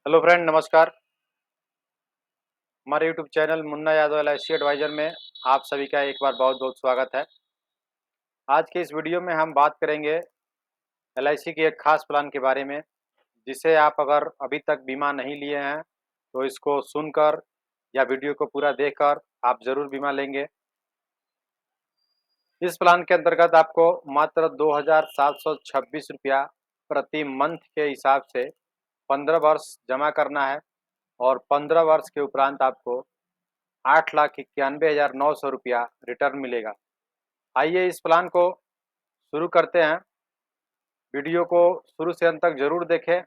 Hello friend, नमस्कार। हमारे YouTube channel Munna Yadav LIC advisor में आप सभी का एक बार बहुत-बहुत स्वागत है। आज के इस वीडियो में हम बात करेंगे एलआईसी के एक ख़ास प्लान के बारे में, जिसे आप अगर अभी तक बीमा नहीं लिए हैं, तो इसको सुनकर या वीडियो को पूरा देखकर आप ज़रूर बीमा लेंगे। इस प्लान के अंतर्गत आपको मात्र ₹2726 प्रति मंथ के हिसाब से 15 वर्ष जमा करना है और 15 वर्ष के उपरांत आपको ₹8,91,900 रिटर्न मिलेगा। आइए इस प्लान को शुरू करते हैं। वीडियो को शुरू से अंत तक ज़रूर देखें।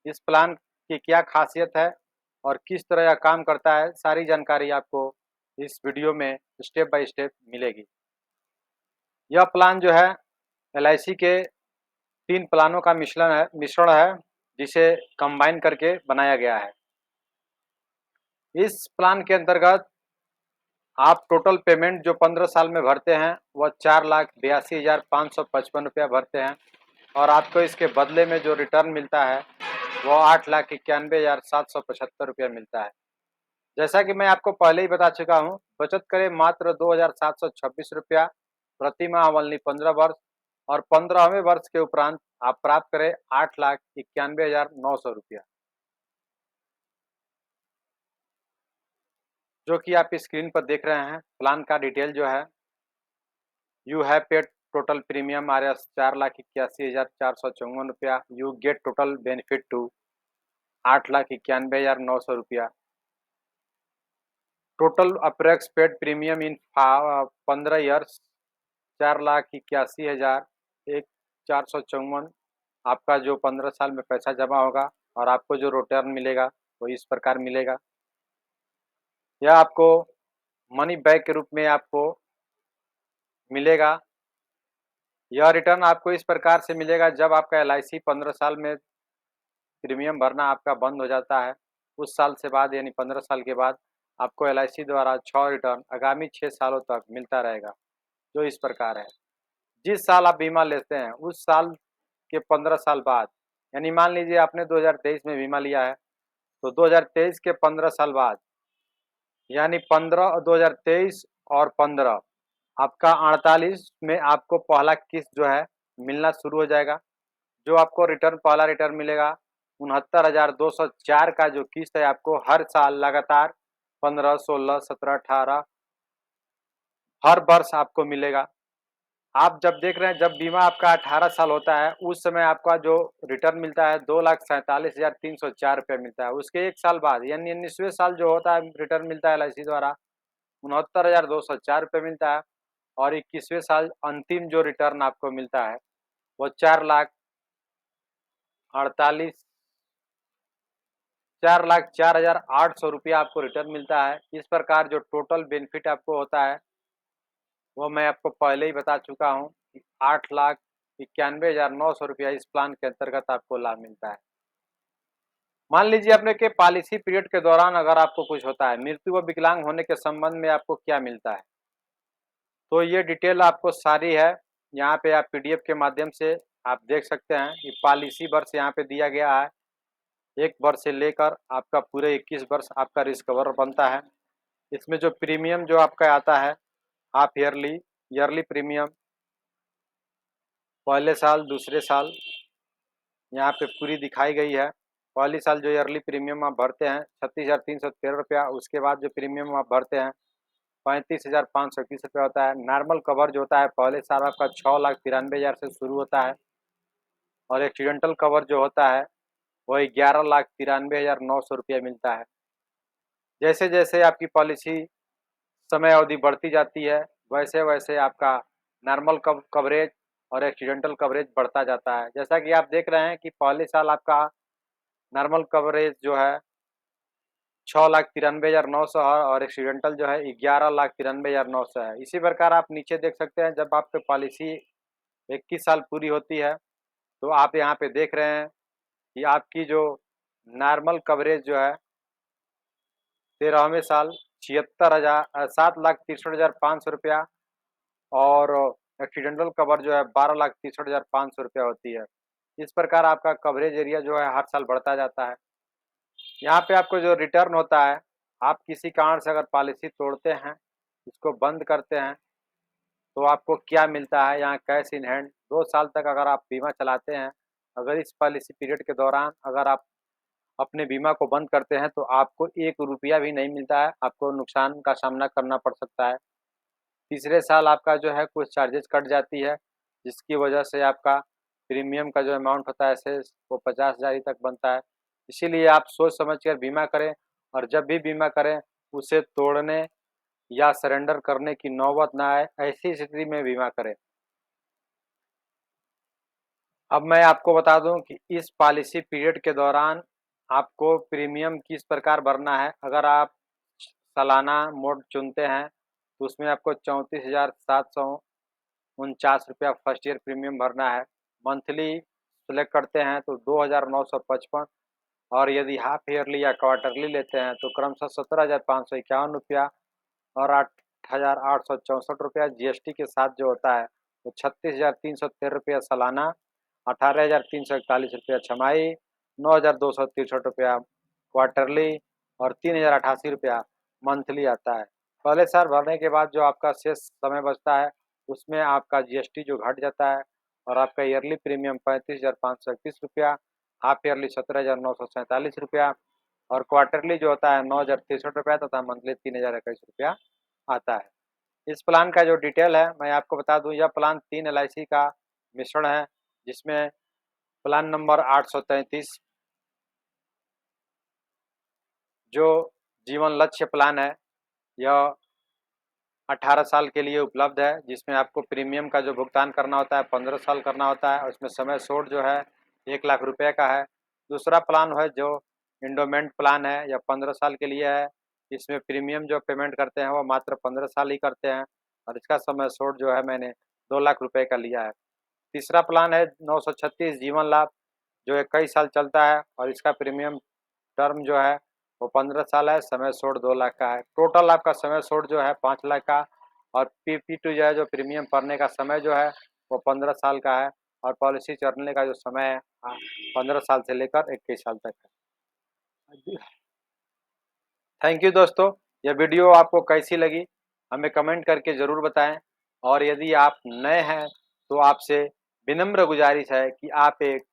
इस प्लान की क्या ख़ासियत है और किस तरह यह काम करता है, सारी जानकारी आपको इस वीडियो में स्टेप बाय स्टेप मिलेगी। यह प्लान जो है एलआईसी के 3 प्लानों का मिश्रण है, जिसे कंबाइन करके बनाया गया है। इस प्लान के अंतर्गत आप टोटल पेमेंट जो 15 साल में भरते हैं, वह ₹4,82,555 भरते हैं और आपको इसके बदले में जो रिटर्न मिलता है, वो ₹8,91,775 मिलता है। जैसा कि मैं आपको पहले ही बता चुका हूँ, बचत करें मात्र ₹2,726 प्रति माह ओनली 15 वर्ष और 15वें वर्ष के उपरांत आप प्राप्त करें ₹8,91,900, जो कि आप स्क्रीन पर देख रहे हैं। प्लान का डिटेल जो है, you have paid total premium RS ₹4,81,454। You get total benefit to ₹8,91,900। Total approx paid premium in 15 years ₹4,81,454। आपका जो 15 साल में पैसा जमा होगा और आपको जो रिटर्न मिलेगा वो इस प्रकार मिलेगा। यह आपको मनी बैक के रूप में आपको मिलेगा। यह रिटर्न आपको इस प्रकार से मिलेगा, जब आपका एलआईसी 15 साल में प्रीमियम भरना आपका बंद हो जाता है, उस साल से बाद यानी 15 साल के बाद आपको एलआईसी द्वारा 6 रिटर्न आगामी 6 सालों तक मिलता रहेगा, जो इस प्रकार है। जिस साल आप बीमा लेते हैं, उस साल के 15 साल बाद, यानी मान लीजिए आपने 2023 में बीमा लिया है, तो 2023 के 15 साल बाद, यानी 2023 और 15, आपका 48 में आपको पहला किस्त जो है मिलना शुरू हो जाएगा। जो आपको पहला रिटर्न मिलेगा 69,204 का जो किस्त है, आपको हर साल लगातार 15, 16, 17, 18 हर वर्ष आपको मिलेगा। आप जब देख रहे हैं, जब बीमा आपका 18 साल होता है, उस समय आपका जो रिटर्न मिलता है 2,47,304 मिलता है। उसके 1 साल बाद यानी 19वें साल जो होता है, रिटर्न मिलता है एलआईसी द्वारा 69,204 मिलता है और 21वें साल अंतिम जो रिटर्न आपको मिलता है, वो 4,04,800 आपको रिटर्न मिलता है। इस प्रकार जो टोटल बेनिफिट आपको होता है, वो मैं आपको पहले ही बता चुका हूँ कि ₹8,91,900 इस प्लान के अंतर्गत आपको लाभ मिलता है। मान लीजिए अपने के पॉलिसी पीरियड के दौरान अगर आपको कुछ होता है, मृत्यु व विकलांग होने के संबंध में आपको क्या मिलता है, तो ये डिटेल आपको सारी है। यहाँ पे आप पीडीएफ के माध्यम से आप देख सकते हैं कि पॉलिसी वर्ष यहाँ पे दिया गया है। 1 वर्ष से लेकर आपका पूरे 21 वर्ष आपका रिस्क कवर बनता है। इसमें जो प्रीमियम जो आपका आता है, हाफ ईयरली, ईयरली प्रीमियम, पहले साल, दूसरे साल, यहाँ पे पूरी दिखाई गई है। पहली साल जो ईयरली प्रीमियम आप भरते हैं ₹36,313, उसके बाद जो प्रीमियम आप भरते हैं ₹35,521 होता है। नॉर्मल कवर जो होता है, पहले साल आपका 6,93,000 से शुरू होता है और एक्सीडेंटल कवर जो होता है, वो ₹11,93,900 मिलता है। जैसे जैसे आपकी पॉलिसी समय अवधि बढ़ती जाती है, वैसे वैसे आपका नॉर्मल कवरेज और एक्सीडेंटल कवरेज बढ़ता जाता है। जैसा कि आप देख रहे हैं कि पहले साल आपका नॉर्मल कवरेज जो है 6,93,900 है और एक्सीडेंटल जो है 11,93,900 है। इसी प्रकार आप नीचे देख सकते हैं, जब आपकी पॉलिसी 21 साल पूरी होती है, तो आप यहाँ पे देख रहे हैं कि आपकी जो नॉर्मल कवरेज जो है 13वें साल 7,63,500 और एक्सीडेंटल कवर जो है 12,63,500 होती है। इस प्रकार आपका कवरेज एरिया जो है हर साल बढ़ता जाता है। यहाँ पे आपको जो रिटर्न होता है, आप किसी कारण से अगर पॉलिसी तोड़ते हैं, इसको बंद करते हैं, तो आपको क्या मिलता है। यहाँ कैश इन हैंड 2 साल तक अगर आप बीमा चलाते हैं, अगर इस पॉलिसी पीरियड के दौरान अगर आप अपने बीमा को बंद करते हैं, तो आपको 1 रुपया भी नहीं मिलता है, आपको नुकसान का सामना करना पड़ सकता है। तीसरे साल आपका जो है कुछ चार्जेस कट जाती है, जिसकी वजह से आपका प्रीमियम का जो अमाउंट होता है ऐसे वो 50,000 ही तक बनता है। इसीलिए आप सोच समझ कर बीमा करें, और जब भी बीमा करें उसे तोड़ने या सरेंडर करने की नौबत ना आए, ऐसी स्थिति में बीमा करें। अब मैं आपको बता दूं कि इस पॉलिसी पीरियड के दौरान आपको प्रीमियम किस प्रकार भरना है। अगर आप सालाना मोड चुनते हैं, तो उसमें आपको 34,749 फर्स्ट ईयर प्रीमियम भरना है। मंथली सेलेक्ट करते हैं तो 2,955, और यदि हाफ ईयरली या क्वार्टरली लेते हैं तो क्रमशः 17,551 और 8,864 जीएसटी के साथ जो होता है वो 36,313 सालाना, 18,341 छमाही, 9,263 क्वार्टरली और 3,088 मंथली आता है। पहले साल भरने के बाद जो आपका शेष समय बचता है, उसमें आपका जीएसटी जो घट जाता है, और आपका ईयरली प्रीमियम 35,531, हाफ ईयरली 17,947 और क्वार्टरली जो होता है 9,063 तथा मंथली 3,021 आता है। इस प्लान का जो डिटेल है मैं आपको बता दूं, यह प्लान 3 LIC का मिश्रण है, जिसमें प्लान नंबर 833 जो जीवन लक्ष्य प्लान है, यह 18 साल के लिए उपलब्ध है, जिसमें आपको प्रीमियम का जो भुगतान करना होता है 15 साल करना होता है, उसमें समय छोड़ जो है 1 लाख रुपए का है। दूसरा प्लान है जो इंडोमेंट प्लान है, यह 15 साल के लिए है, इसमें प्रीमियम जो पेमेंट करते हैं वो मात्र 15 साल ही करते हैं, और इसका समय छोड़ जो है मैंने 2 लाख रुपए का लिया है। तीसरा प्लान है 936 जीवन लाभ, जो 21 साल चलता है, और इसका प्रीमियम टर्म जो है वो 15 साल है, समय छोड़ 2 लाख का है। टोटल आपका समय छोड़ जो है 5 लाख का, और PP2 जो है जो प्रीमियम भरने का समय जो है वो 15 साल का है, और पॉलिसी चलने का जो समय है 15 साल से लेकर 21 साल तक है। थैंक यू दोस्तों, यह वीडियो आपको कैसी लगी हमें कमेंट करके ज़रूर बताएं, और यदि आप नए हैं तो आपसे विनम्र गुजारिश है कि आप एक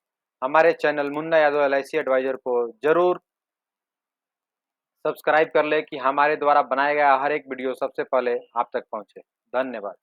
हमारे channel Munna Yadav LIC advisor को ज़रूर सब्सक्राइब कर लें, कि हमारे द्वारा बनाया गया हर एक वीडियो सबसे पहले आप तक पहुंचे। धन्यवाद।